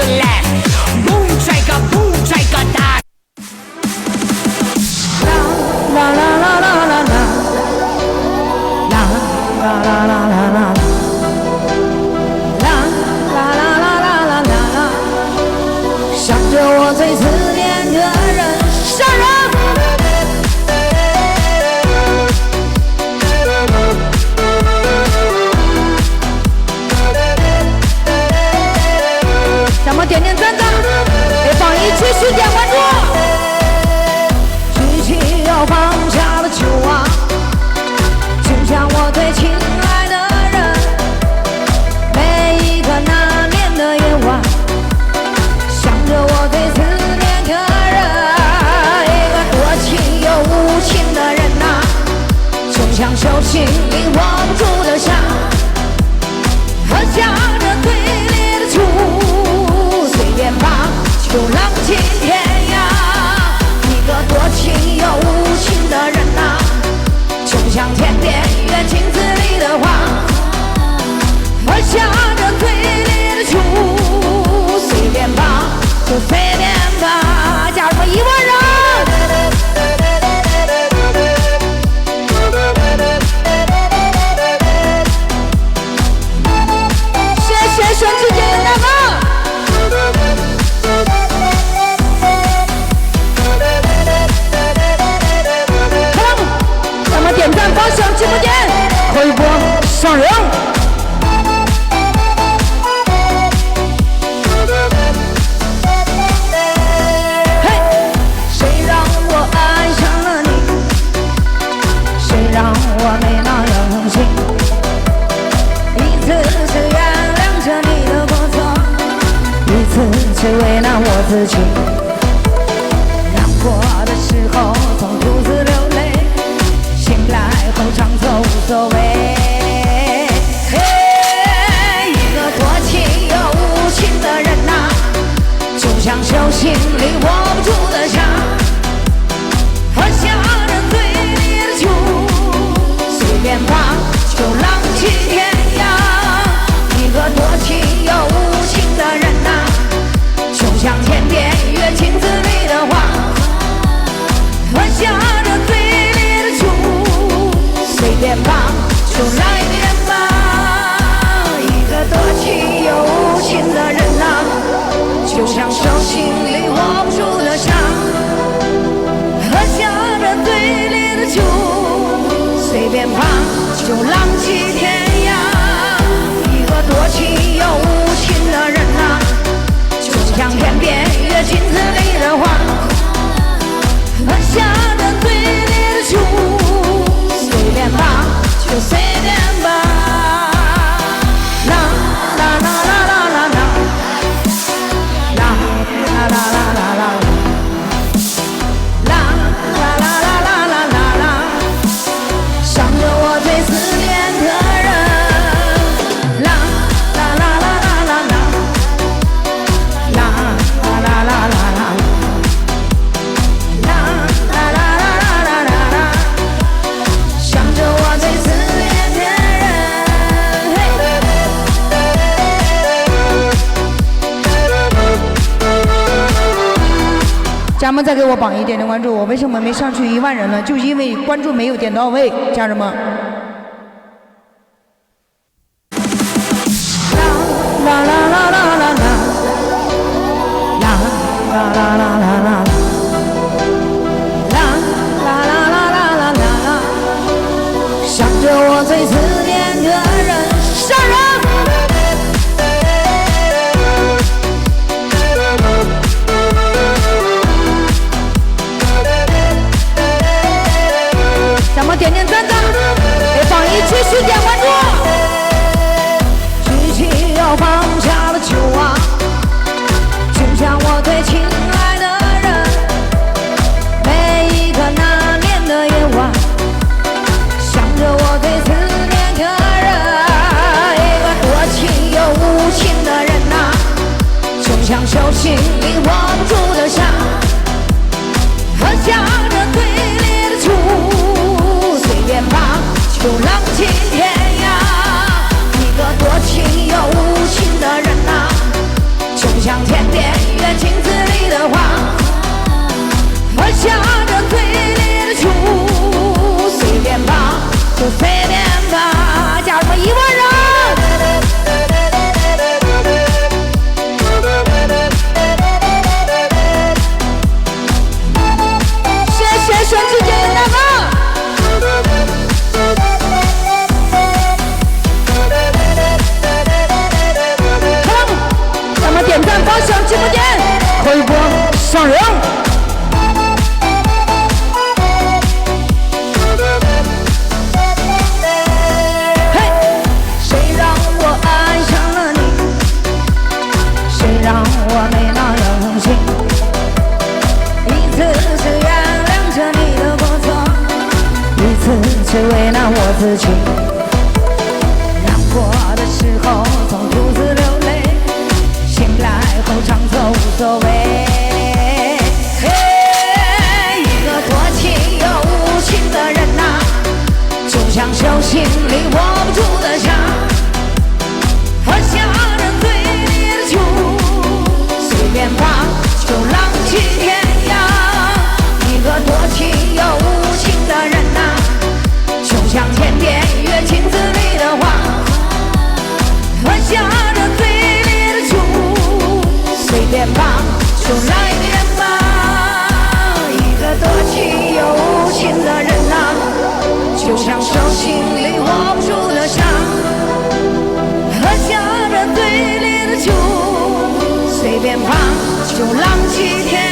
是来，不拽个不拽个大。啦啦啦啦啦啦啦，啦啦啦啦啦啦，啦啦啦啦啦啦啦，想着我最思念的人，杀人。咱们点点赞赞，给榜一继续点关注。举起要放下的酒啊，就像我最亲爱的人。每一个难眠的夜晚，想着我最思念的人。一个多情又无情的人啊，就像手心里握不住的沙，喝下这醉烈的酒，随便吧，就浪迹天涯。一个多情又无情的人啊，就像天边月镜子里的花，喝下这醉烈的酒，随便吧，就随便吧。加入1万人，谢谢神之间的大哥。点赞方向直播间回播上人。嘿，谁让我爱上了你？谁让我没那样心？一次次原谅着你的过错，一次次为难我自己。难过的时候总独自流泪，醒来后长走无所谓。一个多情又无情的人啊，就像手心里握不住的沙，喝下这醉烈的酒，随便吧，就浪迹天涯。一个多情又无情的人啊，就像天边月镜子里的花，喝下这醉烈的酒，随便吧，就来点吧。一个多情又无情的人啊，就像手心里握不住的沙，喝下这醉烈的酒，随便吧，就浪迹天涯。一个多情又无情的人啊，就像天边月镜子里的花，喝下这醉烈的酒，随便吧，就随便吧。啦啦啦啦啦啦啦，啦啦啦啦啦啦，啦啦啦啦啦啦啦啦，想着我最思念的人。啦啦啦啦啦啦啦，啦啦啦啦啦啦，啦啦啦啦啦啦啦，想着我最思念的人。家人们再给我榜一点点关注，我为什么没上去1万人呢？就因为关注没有点到位，家人们。啦啦啦啦啦啦，啦啦啦啦啦啦，啦啦啦啦啦啦啦，想着我最思念的人，杀人。咱们点点赞赞，给榜一继续点关注。举起要放下的酒啊，就像我最亲爱的人。每一个难眠的夜晚，想着我最思念的人。一个多情又无情的人啊，就像手心里握不住的沙，喝下这醉烈的酒，随便吧，就浪迹天涯。一个多情又无情的人啊，就像天自己。难过的时候总独自流泪，醒来后常则无所谓。一个多情又无情的人啊，就像手心里握不住的沙，喝下人嘴里的酒，随便放就浪迹天涯。一个多情又无情的人啊，就像天边月镜子里的花，喝下人嘴里的酒，随便放就来点吧。一个多情又无情的人啊，就像手心里握不住的沙，喝下人嘴里的酒，随便放就浪迹天涯。